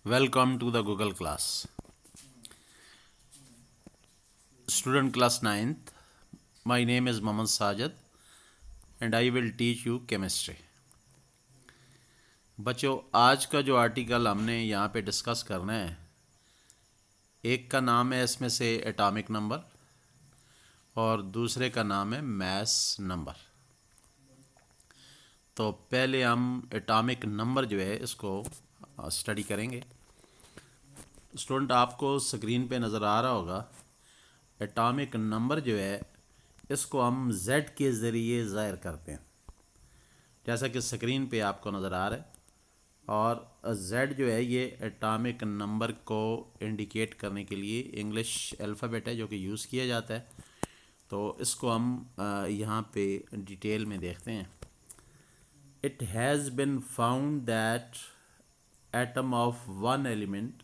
Welcome to the Google class. Student class 9th. My name is Mohammad Sajid and I will teach you chemistry. बच्चों, आज का जो article हमने यहाँ पे डिस्कस करना है, एक का नाम है इसमें से एटॉमिक नंबर और दूसरे का नाम है मास नंबर। तो पहले हम एटॉमिक नंबर जो है इसको स्टडी करेंगे। स्टूडेंट, आपको स्क्रीन पे नज़र आ रहा होगा एटॉमिक नंबर जो है इसको हम Z के ज़रिए ज़ाहिर करते हैं, जैसा कि स्क्रीन पे आपको नज़र आ रहा है। और Z जो है ये एटॉमिक नंबर को इंडिकेट करने के लिए इंग्लिश अल्फ़ाबेट है जो कि यूज़ किया जाता है। तो इसको हम यहाँ पे डिटेल में देखते हैं। It has been found that atom of one element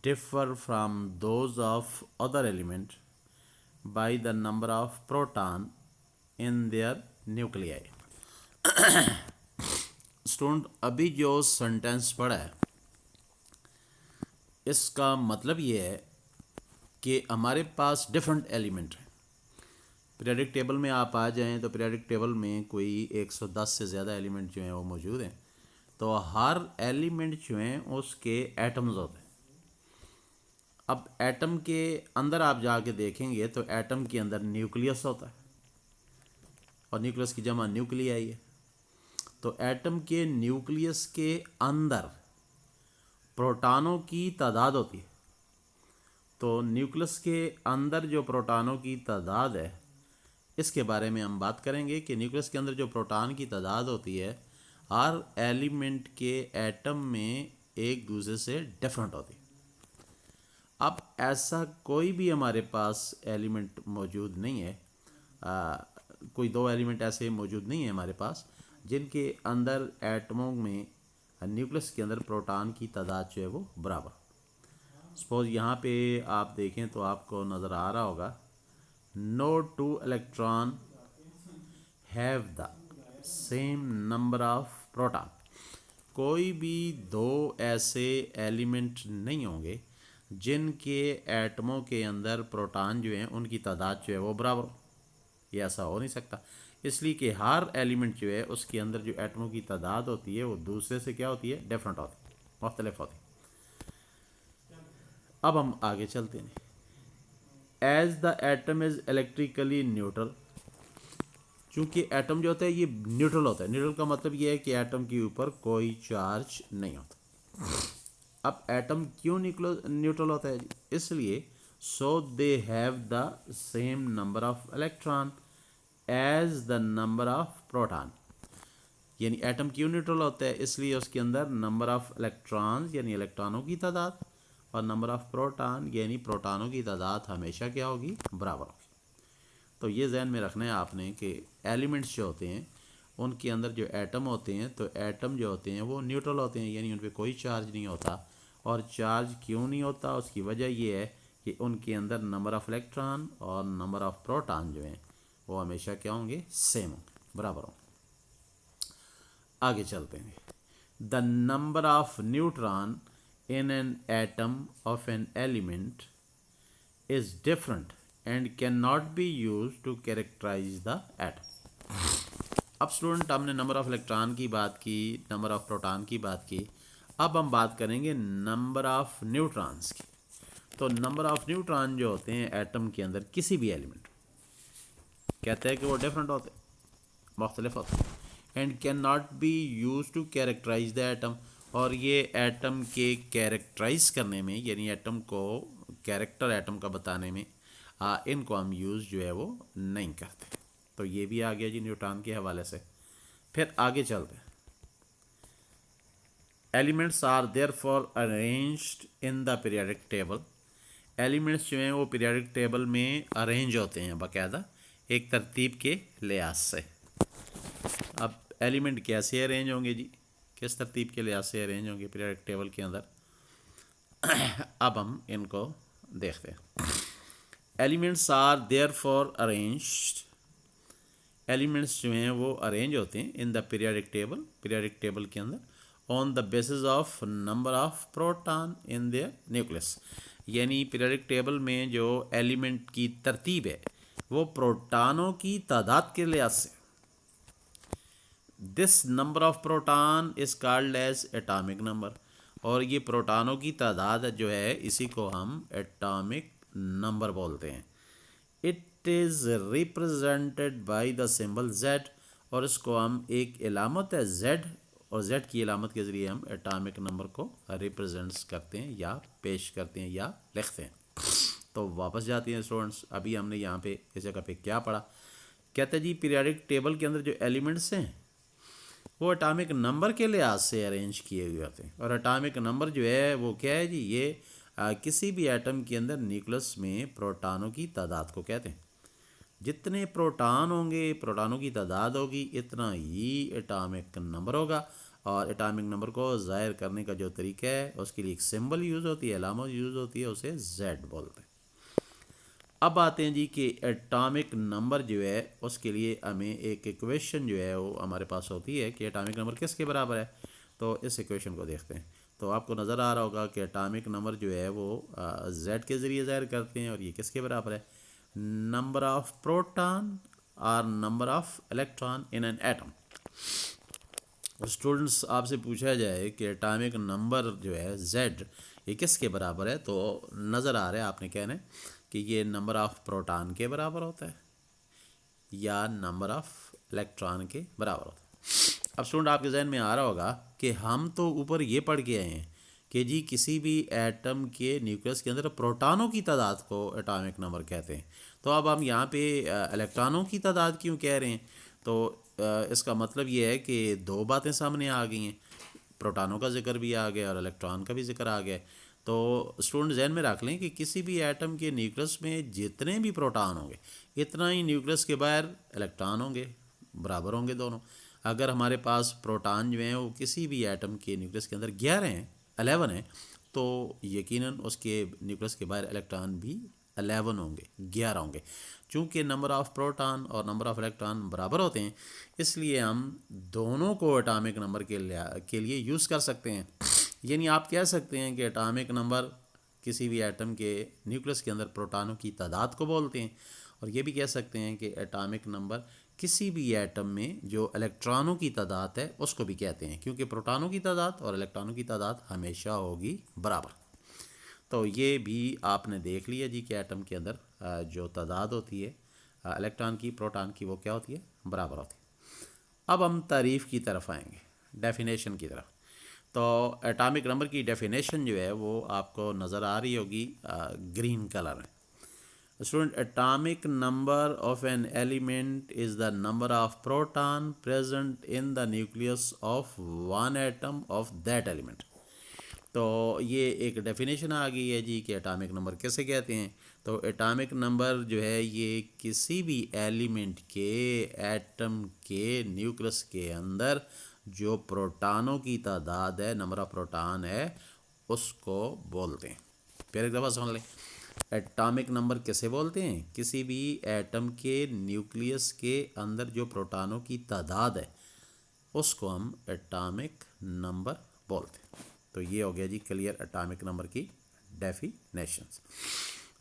differ from those of other element by the number of proton in their nuclei. Student, अभी जो सेंटेंस पढ़ा है इसका मतलब ये है कि हमारे पास डिफरेंट एलिमेंट हैं। पीरियडिक टेबल में आप आ जाएं तो पीरियडिक टेबल में कोई 110 से ज़्यादा एलिमेंट जो हैं वो मौजूद हैं। तो हर एलिमेंट जो हैं उसके एटम्स होते हैं। अब एटम के अंदर आप जाके देखेंगे तो एटम के अंदर न्यूक्लियस होता है और न्यूक्लियस की जमा न्यूक्लियाई है। तो एटम के न्यूक्लियस के अंदर प्रोटॉनों की तादाद होती है। तो न्यूक्लियस के अंदर जो प्रोटॉनों की तादाद है इसके बारे में हम बात करेंगे कि न्यूक्लियस के अंदर जो प्रोटॉन की तादाद होती है हर एलिमेंट के एटम में एक दूसरे से डिफरेंट होती है। अब ऐसा कोई भी हमारे पास एलिमेंट मौजूद नहीं है, कोई दो एलिमेंट ऐसे मौजूद नहीं है हमारे पास जिनके अंदर एटमों में न्यूक्लियस के अंदर प्रोटॉन की तादाद जो है वो बराबर। सपोज यहाँ पे आप देखें तो आपको नज़र आ रहा होगा no two electron have the same number of proton. कोई भी दो ऐसे एलिमेंट नहीं होंगे जिनके एटमों के अंदर प्रोटॉन जो हैं उनकी तादाद जो है वो बराबर हो। ये ऐसा हो नहीं सकता, इसलिए कि हर एलिमेंट जो है उसके अंदर जो एटमों की तादाद होती है वो दूसरे से क्या होती है, डिफरेंट होती है, मुख्तलिफ होती है। अब हम आगे चलते हैं। As the atom is electrically neutral, चूँकि एटम जो होता है ये न्यूट्रल होता है। न्यूट्रल का मतलब ये है कि एटम के ऊपर कोई चार्ज नहीं होता। अब एटम क्यों न्यूट्रल होता है? इसलिए so they have the same number of electron as the number of proton. यानी एटम क्यों न्यूट्रल होता है? इसलिए उसके अंदर नंबर ऑफ इलेक्ट्रॉन्स यानी इलेक्ट्रॉनों की तादाद और नंबर ऑफ प्रोटॉन यानी प्रोटॉनों की तादाद हमेशा क्या होगी, बराबर होगी। तो ये जहन में रखना है आपने कि एलिमेंट्स जो होते हैं उनके अंदर जो एटम होते हैं तो एटम जो होते हैं वो न्यूट्रल होते हैं, यानी उन पर कोई चार्ज नहीं होता। और चार्ज क्यों नहीं होता? उसकी वजह ये है कि उनके अंदर नंबर ऑफ़ इलेक्ट्रॉन और नंबर ऑफ़ प्रोटॉन जो हैं वो हमेशा क्या होंगे, सेम होंगे, बराबर होंगे। आगे चलते हैं। The number of neutron in an atom of an element is different and can not be use to characterize the atom. अब स्टूडेंट, हमने नंबर ऑफ़ इलेक्ट्रॉन की बात की, नंबर ऑफ़ प्रोटॉन की बात की। अब हम बात करेंगे नंबर ऑफ़ न्यूट्रॉन्स की। तो नंबर ऑफ़ न्यूट्रॉन जो होते हैं एटम के अंदर किसी भी एलिमेंट, कहते हैं कि वो डिफरेंट होते हैं, मुख्तलिफ होते हैं। And can not be use to characterize the atom, और ये एटम के कैरेक्टराइज करने में यानी एटम को कैरेक्टर एटम का बताने में इनको हम यूज़ जो है वो नहीं करते। तो ये भी आ गया जी न्यूट्रॉन के हवाले से। फिर आगे चलते हैं। Elements are therefore arranged in the periodic table. Elements जो हैं वो पीरियडिक टेबल में अरेंज होते हैं बाकायदा एक तरतीब के लिहाज से। अब एलिमेंट कैसे अरेंज होंगे जी, किस तरतीब के लिहाज से अरेंज होंगे पीरियडिक टेबल के अंदर, अब हम इनको देखते हैं। Elements are therefore arranged, elements जो हैं वो अरेंज होते हैं in the periodic table, periodic table के अंदर on the basis of number of proton in their nucleus. यानी पीरियोडिक टेबल में जो एलिमेंट की तरतीब है वो प्रोटॉनों की तादाद के लिहाज से, this number of proton is called as atomic number. और ये प्रोटॉनों की तादाद जो है इसी को हम एटॉमिक नंबर बोलते हैं। It is represented by the symbol Z, और इसको हम एक इलामत है Z, और Z की इलामत के ज़रिए हम एटॉमिक नंबर को रिप्रेजेंट्स करते हैं या पेश करते हैं या लिखते हैं। तो वापस जाते हैं स्टूडेंट्स, अभी हमने यहाँ पे इस जगह पे क्या पढ़ा। कहते हैं जी पीरियोडिक टेबल के अंदर जो एलिमेंट्स हैं वो एटॉमिक नंबर के लिहाज से अरेंज किए हुए होते हैं। और एटॉमिक नंबर जो है वो क्या है जी, ये किसी भी एटम के अंदर न्यूक्लियस में प्रोटॉनों की तादाद को कहते हैं। जितने प्रोटॉन होंगे, प्रोटॉनों की तादाद होगी, इतना ही एटॉमिक नंबर होगा। और एटॉमिक नंबर को ज़ाहिर करने का जो तरीका है उसके लिए एक सिंबल यूज़ होती है, अलामत यूज़ होती है, उसे Z बोलते हैं। अब आते हैं जी कि एटॉमिक नंबर जो है उसके लिए हमें एक इक्वेशन जो है वो हमारे पास होती है कि एटॉमिक नंबर किसके बराबर है। तो इस इक्वेशन को देखते हैं। तो आपको नज़र आ रहा होगा कि एटॉमिक नंबर जो है वो Z के ज़रिए ज़ाहिर करते हैं, और ये किसके बराबर है, नंबर ऑफ प्रोटॉन और number of electron in an atom. Students आपसे पूछा जाए कि एटॉमिक नंबर जो है Z ये किसके बराबर है, तो नज़र आ रहा है आपने कहना है कि ये नंबर ऑफ़ प्रोटॉन के बराबर होता है या नंबर ऑफ़ इलेक्ट्रॉन के बराबर होता है। अब स्टूडेंट आपके जहन में आ रहा होगा कि हम तो ऊपर ये पढ़ के आए हैं कि जी किसी भी एटम के न्यूक्लियस के अंदर प्रोटॉनों की तादाद को एटॉमिक नंबर कहते हैं। तो अब हम यहाँ पे इलेक्ट्रॉनों की तादाद क्यों कह रहे हैं, तो इसका मतलब ये है कि दो बातें सामने आ गई हैं, प्रोटॉनों का जिक्र भी आ गया और इलेक्ट्रॉन का भी जिक्र आ गया। तो स्टूडेंट जहन में रख लें कि किसी भी एटम के न्यूक्लियस में जितने भी प्रोटॉन होंगे इतना ही न्यूक्लियस के बाहर इलेक्ट्रॉन होंगे, बराबर होंगे दोनों। अगर हमारे पास प्रोटॉन जो हैं वो किसी भी एटम के न्यूक्लियस के अंदर 11 हैं, 11 हैं, तो यकीनन उसके न्यूक्लियस के बाहर इलेक्ट्रॉन भी 11 होंगे, 11 होंगे। चूँकि नंबर ऑफ़ प्रोटॉन और नंबर ऑफ़ इलेक्ट्रॉन बराबर होते हैं, इसलिए हम दोनों को एटॉमिक नंबर के लिए यूज़ कर सकते हैं। यानी आप कह सकते हैं कि एटॉमिक नंबर किसी भी एटम के न्यूक्लियस के अंदर प्रोटॉनों की तादाद को बोलते हैं, और ये भी कह सकते हैं कि एटॉमिक नंबर किसी भी एटम में जो इलेक्ट्रॉनों की तादाद है उसको भी कहते हैं, क्योंकि प्रोटॉनों की तादाद और इलेक्ट्रॉनों की तादाद हमेशा होगी बराबर। तो ये भी आपने देख लिया जी कि एटम के अंदर जो तादाद होती है इलेक्ट्रॉन की, प्रोटॉन की, वो क्या होती है, बराबर होती है। अब हम तारीफ़ की तरफ आएंगे, डेफिनेशन की तरफ। तो एटॉमिक नंबर की डेफिनेशन जो है वो आपको नज़र आ रही होगी, ग्रीन कलर में। Student, atomic number of an element is the number of proton present in the nucleus of one atom of that element. तो ये एक डेफिनेशन आ गई है जी कि एटॉमिक नंबर कैसे कहते हैं। तो एटॉमिक नंबर जो है ये किसी भी एलिमेंट के एटम के न्यूक्लियस के अंदर जो प्रोटॉनों की तादाद है, नंबर ऑफ प्रोटॉन है, उसको बोलते हैं। फिर एक दफ़ा सुन लें, एटॉमिक नंबर किसे बोलते हैं, किसी भी एटम के न्यूक्लियस के अंदर जो प्रोटॉनों की तादाद है उसको हम एटॉमिक नंबर बोलते हैं। तो ये हो गया जी क्लियर एटॉमिक नंबर की डेफिनेशंस।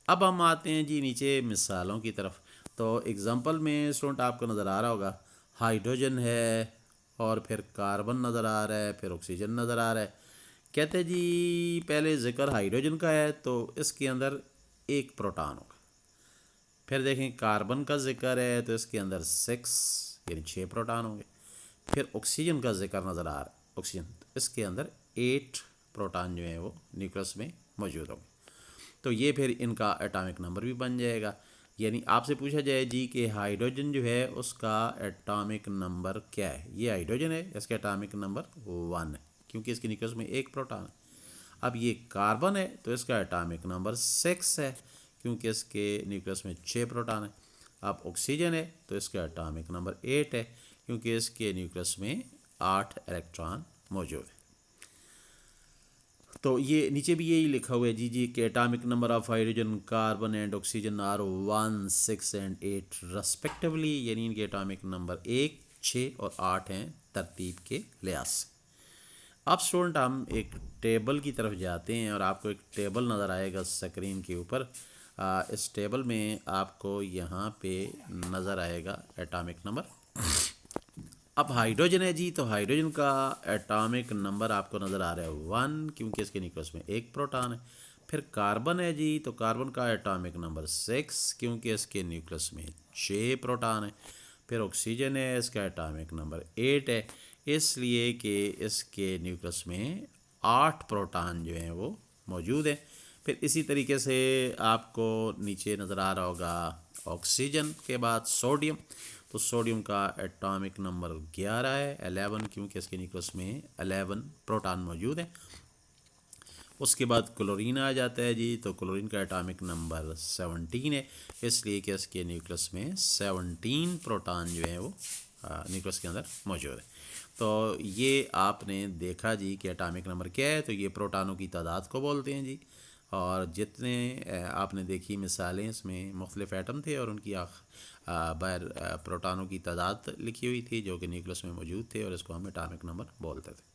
अब हम आते हैं जी नीचे मिसालों की तरफ। तो एग्जांपल में स्टूडेंट आपको नज़र आ रहा होगा हाइड्रोजन है, और फिर कार्बन नज़र आ रहा है, फिर ऑक्सीजन नज़र आ रहा है। कहते जी पहले जिक्र हाइड्रोजन का है तो इसके अंदर एक प्रोटॉन होगा। फिर देखें कार्बन का जिक्र है तो इसके अंदर 6 यानी 6 प्रोटॉन होंगे। फिर ऑक्सीजन का जिक्र नज़र आ रहा है, ऑक्सीजन, इसके अंदर 8 प्रोटॉन जो हैं वो न्यूक्लियस में मौजूद होंगे। तो ये फिर इनका एटॉमिक नंबर भी बन जाएगा। यानी आपसे पूछा जाए जी कि हाइड्रोजन जो है उसका एटॉमिक नंबर क्या है, ये हाइड्रोजन है, इसका एटॉमिक नंबर 1 है क्योंकि इसके न्यूक्लियस में एक प्रोटॉन है। अब ये कार्बन है तो इसका एटॉमिक नंबर 6 है क्योंकि इसके न्यूक्लियस में 6 प्रोटॉन है। अब ऑक्सीजन है तो इसका एटॉमिक नंबर 8 है क्योंकि इसके न्यूक्लियस में 8 इलेक्ट्रॉन मौजूद है। तो ये नीचे भी यही लिखा हुआ है जी कि atomic number of hydrogen, carbon and oxygen are 1, 6 and 8 respectively. यानी इनके एटॉमिक नंबर 1, 6 और 8 हैं तरतीब के लिहाज से। अब स्टूडेंट हम एक टेबल की तरफ जाते हैं और आपको एक टेबल नज़र आएगा स्क्रीन के ऊपर। इस टेबल में आपको यहाँ पे नज़र आएगा एटॉमिक नंबर। अब हाइड्रोजन है जी, तो हाइड्रोजन का एटॉमिक नंबर आपको नज़र आ रहा है 1, क्योंकि इसके न्यूक्लियस में एक प्रोटॉन है। फिर कार्बन है जी, तो कार्बन का एटॉमिक नंबर 6, क्योंकि इसके न्यूक्लियस में 6 प्रोटॉन है। फिर ऑक्सीजन है, इसका एटॉमिक नंबर 8 है, इसलिए कि इसके न्यूक्लियस में 8 प्रोटॉन जो हैं वो मौजूद हैं। फिर इसी तरीके से आपको नीचे नज़र आ रहा होगा ऑक्सीजन के बाद सोडियम, तो सोडियम का एटॉमिक नंबर 11 है, 11, क्योंकि इसके न्यूक्लियस में 11 प्रोटॉन मौजूद हैं। उसके बाद क्लोरीन आ जाता है जी, तो क्लोरीन का एटॉमिक नंबर 17 है, इसलिए कि इसके न्यूक्लियस में 17 प्रोटॉन जो है वो न्यूक्लियस के अंदर मौजूद है। तो ये आपने देखा जी कि एटॉमिक नंबर क्या है, तो ये प्रोटॉनों की तादाद को बोलते हैं जी। और जितने आपने देखी मिसालें, इसमें मुख्तलिफ एटम थे और उनकी बाहर प्रोटॉनों की तादाद लिखी हुई थी जो कि न्यूक्लियस में मौजूद थे, और इसको हम एटॉमिक नंबर बोलते थे।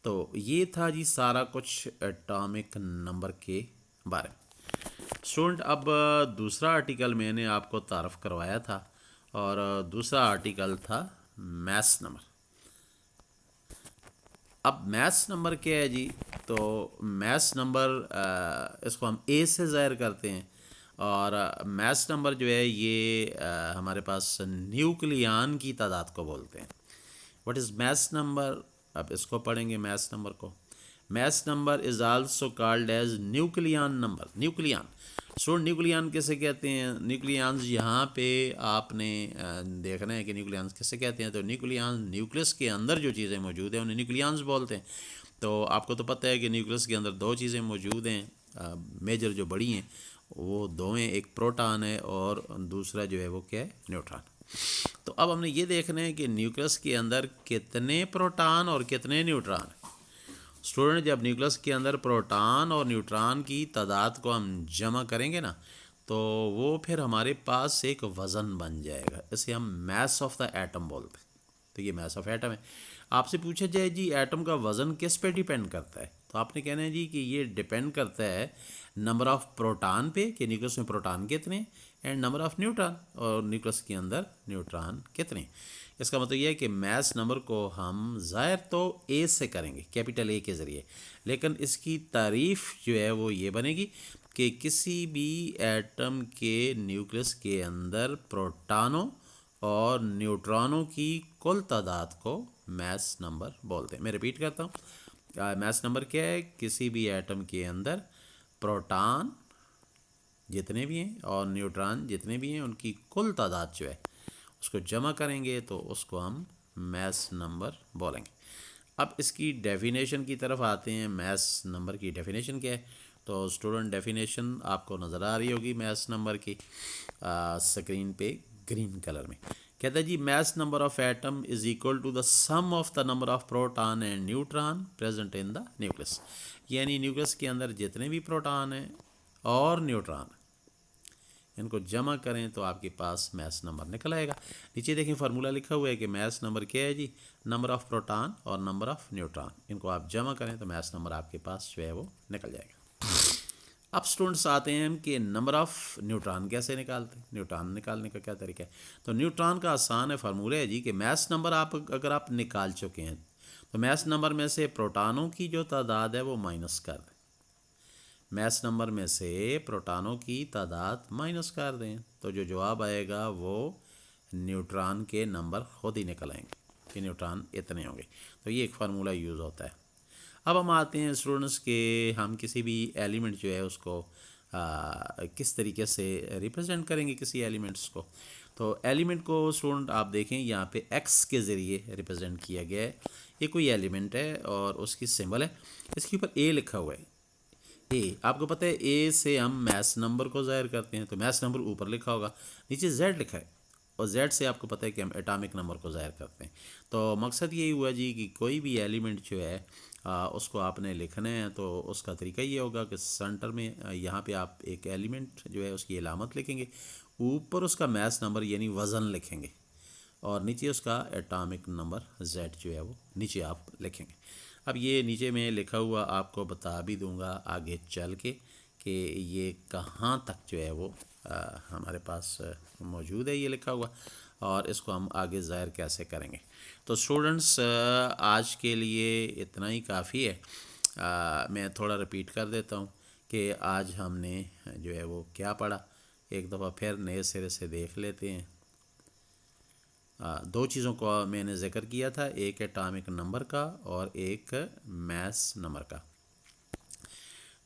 तो ये था जी सारा कुछ एटॉमिक नंबर के बारे में। स्टूडेंट, अब दूसरा आर्टिकल मैंने आपको तारफ़ करवाया था, और दूसरा आर्टिकल था मैथ्स नंबर। अब मैथ्स नंबर क्या है जी, तो मैथ्स नंबर इसको हम ए से ज़ाहिर करते हैं, और मैथ्स नंबर जो है ये हमारे पास न्यूक्लियन की तादाद को बोलते हैं। What is mass number? अब इसको पढ़ेंगे मैथ्स नंबर को। Mass number is also called as nucleon number. Nucleon, so nucleon किसे कहते हैं? न्यूक्लियंस यहाँ पे आपने देखना है कि न्यूक्लियंस किसे कहते हैं। तो न्यूक्लियंस, न्यूक्लियस के अंदर जो चीज़ें मौजूद हैं उन्हें न्यूक्लियंस बोलते हैं। तो आपको तो पता है कि न्यूक्लियस के अंदर दो चीज़ें मौजूद हैं, मेजर जो बड़ी हैं वो दो हैं, एक प्रोटॉन है और दूसरा जो है वो क्या है, न्यूट्रॉन। तो अब हमने ये देखना है कि न्यूक्लियस के अंदर कितने प्रोटॉन और कितने न्यूट्रॉन। स्टूडेंट, जब न्यूक्लियस के अंदर प्रोटॉन और न्यूट्रॉन की तादाद को हम जमा करेंगे ना, तो वो फिर हमारे पास एक वज़न बन जाएगा। इसे हम मास ऑफ द एटम बोलते हैं। तो ये मास ऑफ एटम है। आपसे पूछा जाए जी एटम का वज़न किस पे डिपेंड करता है, तो आपने कहना है जी कि ये डिपेंड करता है नंबर ऑफ़ प्रोटॉन पे, कि न्यूक्लियस में प्रोटॉन कितने, एंड नंबर ऑफ़ न्यूट्रॉन, और न्यूक्लियस के अंदर न्यूट्रॉन कितने। इसका मतलब यह है कि मैथ्स नंबर को हम ज़ाहिर तो ए से करेंगे, कैपिटल ए के ज़रिए, लेकिन इसकी तारीफ़ जो है वो ये बनेगी कि किसी भी एटम के न्यूक्लियस के अंदर प्रोटॉनों और न्यूट्रॉनों की कुल तादाद को मैथ्स नंबर बोलते हैं। मैं रिपीट करता हूँ, मैथ्स नंबर क्या है? किसी भी एटम के अंदर प्रोटॉन जितने भी हैं और न्यूट्रॉन जितने भी हैं उनकी कुल तादाद जो है उसको जमा करेंगे तो उसको हम मैथ्स नंबर बोलेंगे। अब इसकी डेफिनेशन की तरफ आते हैं। मैथ्स नंबर की डेफिनेशन क्या है? तो स्टूडेंट, डेफिनेशन आपको नज़र आ रही होगी मैथ्स नंबर की स्क्रीन पे ग्रीन कलर में। कहता है जी mass number of atom is equal to the sum of the number of proton and neutron present in the nucleus. यानी न्यूक्लियस के अंदर जितने भी प्रोटॉन हैं और न्यूट्रॉन, इनको जमा करें तो आपके पास मैथ्स नंबर निकल आएगा। नीचे देखें फार्मूला लिखा हुआ है कि मैथ्स नंबर क्या है जी, नंबर ऑफ़ प्रोटॉन और नंबर ऑफ़ न्यूट्रॉन, इनको आप जमा करें तो मैथ्स नंबर आपके पास जो है वो निकल जाएगा। अब स्टूडेंट्स आते हैं हम कि नंबर ऑफ़ न्यूट्रॉन कैसे निकालते हैं। न्यूट्रॉन निकालने का क्या तरीका है? तो न्यूट्रॉन का आसान है फार्मूला है जी कि मैथ्स नंबर आप अगर आप निकाल चुके हैं तो मैथ्स नंबर में से प्रोटॉनों की जो तादाद है वो माइनस कर दें। मैथ्स नंबर में से प्रोटॉनों की तादाद माइनस कर दें तो जो जवाब आएगा वो न्यूट्रॉन के नंबर खुद ही निकल आएंगे कि न्यूट्रॉन इतने होंगे। तो ये एक फार्मूला यूज़ होता है। अब हम आते हैं स्टूडेंट्स के, हम किसी भी एलिमेंट जो है उसको किस तरीके से रिप्रेजेंट करेंगे किसी एलिमेंट्स को। तो एलिमेंट को स्टूडेंट आप देखें यहाँ पे एक्स के ज़रिए रिप्रेजेंट किया गया है। ये कोई एलिमेंट है और उसकी सिंबल है, इसके ऊपर ए लिखा हुआ है। ए, आपको पता है ए से हम मैथ्स नंबर को ज़ाहिर करते हैं, तो मैथ्स नंबर ऊपर लिखा होगा, नीचे जेड लिखा है, और जेड से आपको पता है कि हम एटॉमिक नंबर को ज़ाहिर करते हैं। तो मकसद यही हुआ जी कि कोई भी एलिमेंट जो है उसको आपने लिखना है तो उसका तरीका ये होगा कि सेंटर में यहाँ पे आप एक एलिमेंट जो है उसकी अलामत लिखेंगे, ऊपर उसका मैथ्स नंबर यानी वज़न लिखेंगे, और नीचे उसका एटॉमिक नंबर जेड जो है वो नीचे आप लिखेंगे। अब ये नीचे में लिखा हुआ आपको बता भी दूंगा आगे चल के कि ये कहाँ तक जो है वो हमारे पास मौजूद है ये लिखा हुआ, और इसको हम आगे ज़ाहिर कैसे करेंगे। तो स्टूडेंट्स आज के लिए इतना ही काफ़ी है। मैं थोड़ा रिपीट कर देता हूँ कि आज हमने जो है वो क्या पढ़ा, एक दफ़ा फिर नए सिरे से देख लेते हैं। दो चीज़ों को मैंने ज़िक्र किया था, एक एटॉमिक नंबर का और एक मैथ्स नंबर का।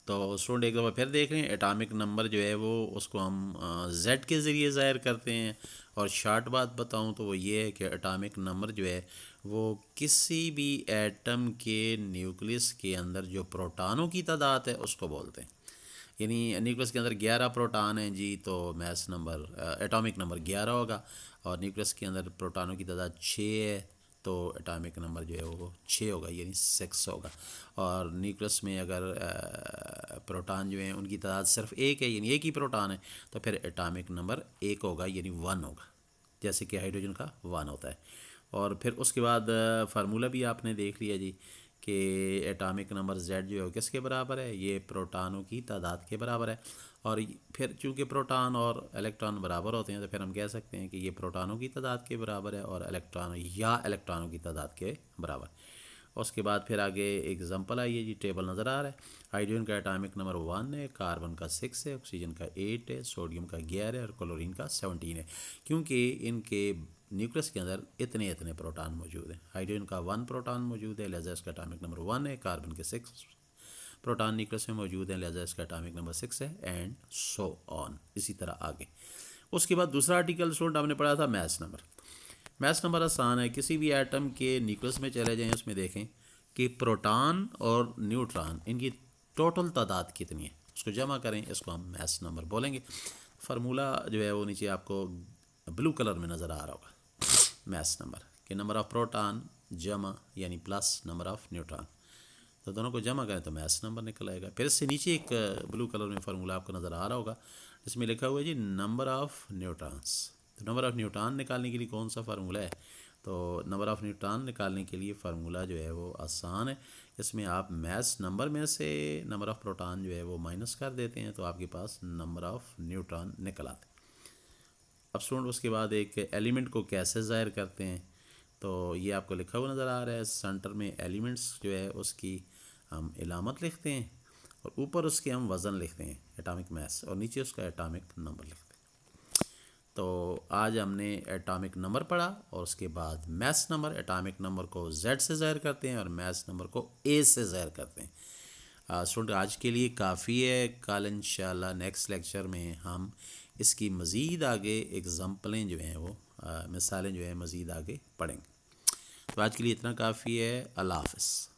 तो स्टूडेंट एक दफ़ा फिर देख रहे हैं, एटॉमिक नंबर जो है वो उसको हम जेड के ज़रिए ज़ाहिर करते हैं, और शार्ट बात बताऊं तो वो ये है कि एटॉमिक नंबर जो है वो किसी भी एटम के न्यूक्लियस के अंदर जो प्रोटॉनों की तादाद है उसको बोलते हैं। यानी न्यूक्लियस के अंदर 11 प्रोटॉन हैं जी, तो मैथ्स नंबर एटॉमिक नंबर 11 होगा, और न्यूक्लियस के अंदर प्रोटॉनों की तादाद 6 है, तो एटॉमिक नंबर जो है वो 6 होगा, यानी 6 होगा। और न्यूक्लियस में अगर प्रोटॉन जो हैं उनकी तादाद सिर्फ एक है, यानी एक ही प्रोटॉन है, तो फिर एटॉमिक नंबर 1 होगा, यानी 1 होगा, जैसे कि हाइड्रोजन का 1 होता है। और फिर उसके बाद फार्मूला भी आपने देख लिया जी कि एटॉमिक नंबर Z जो है वो किसके बराबर है, ये प्रोटॉनों की तादाद के बराबर है। और फिर चूंकि प्रोटॉन और इलेक्ट्रॉन बराबर होते हैं तो फिर हम कह सकते हैं कि ये प्रोटॉनों की तादाद के बराबर है और इलेक्ट्रॉनों की तादाद के बराबर। उसके बाद फिर आगे एग्जांपल आई है जी, टेबल नज़र आ रहा है। हाइड्रोजन का एटॉमिक नंबर 1 है, कार्बन का 6 है, ऑक्सीजन का 8 है, सोडियम का 11 है और क्लोरीन का 17 है। क्योंकि इनके न्यूक्लियस के अंदर इतने इतने प्रोटॉन मौजूद हैं। हाइड्रोजन का 1 प्रोटॉन मौजूद है, लिहाजा इसका एटॉमिक नंबर 1 है। कार्बन के 6 प्रोटॉन न्यूक्लियस में मौजूद है, लिहाजा इसका एटॉमिक नंबर 6 है, एंड सो ऑन, इसी तरह आगे। उसके बाद दूसरा आर्टिकल स्टूडेंट हमने पढ़ा था मैथ्स नंबर। मैथ्स नंबर आसान है, किसी भी एटम के न्यूक्लियस में चले जाएं, उसमें देखें कि प्रोटॉन और न्यूट्रॉन इनकी टोटल तादाद कितनी है, उसको जमा करें, इसको हम मैथ्स नंबर बोलेंगे। फार्मूला जो है वो नीचे आपको ब्लू कलर में नज़र आ रहा होगा। मैथ्स नंबर के नंबर ऑफ़ प्रोटॉन जमा यानी प्लस नंबर ऑफ़ न्यूट्रॉन, तो दोनों को जमा करें तो मैथ्स नंबर निकल आएगा। फिर इससे नीचे एक ब्लू कलर में फार्मूला आपको नज़र आ रहा होगा, जिसमें लिखा हुआ है जी नंबर ऑफ़ न्यूट्रॉन्स। तो नंबर ऑफ़ न्यूट्रॉन निकालने के लिए कौन सा फार्मूला है, तो नंबर ऑफ़ न्यूट्रॉन निकालने के लिए फार्मूला जो है वो आसान है। इसमें आप मैथ्स नंबर में से नंबर ऑफ़ प्रोटॉन जो है वो माइनस कर देते हैं, तो आपके पास नंबर ऑफ़ न्यूट्रॉन निकल आते हैं। अब स्टूडेंट उसके बाद एक एलिमेंट को कैसे ज़ाहिर करते हैं, तो ये आपको लिखा हुआ नज़र आ रहा है। सेंटर में एलिमेंट्स जो है उसकी हम इलामत लिखते हैं, और ऊपर उसके हम वज़न लिखते हैं एटॉमिक मास, और नीचे उसका एटॉमिक नंबर लिखते हैं। तो आज हमने एटॉमिक नंबर पढ़ा, और उसके बाद मैथ्स नंबर। एटॉमिक नंबर को Z से ज़ाहिर करते हैं और मैथ्स नंबर को A से ज़ाहिर करते हैं। स्टूडेंट आज के लिए काफ़ी है, कल इंशाल्लाह नेक्स्ट लेक्चर में हम इसकी मज़ीद आगे एग्ज़ाम्पलें जो हैं वो मिसालें जो हैं मज़ीद आगे पढ़ेंगे। तो आज के लिए इतना काफ़ी है। अल्लाह हाफ़िज़।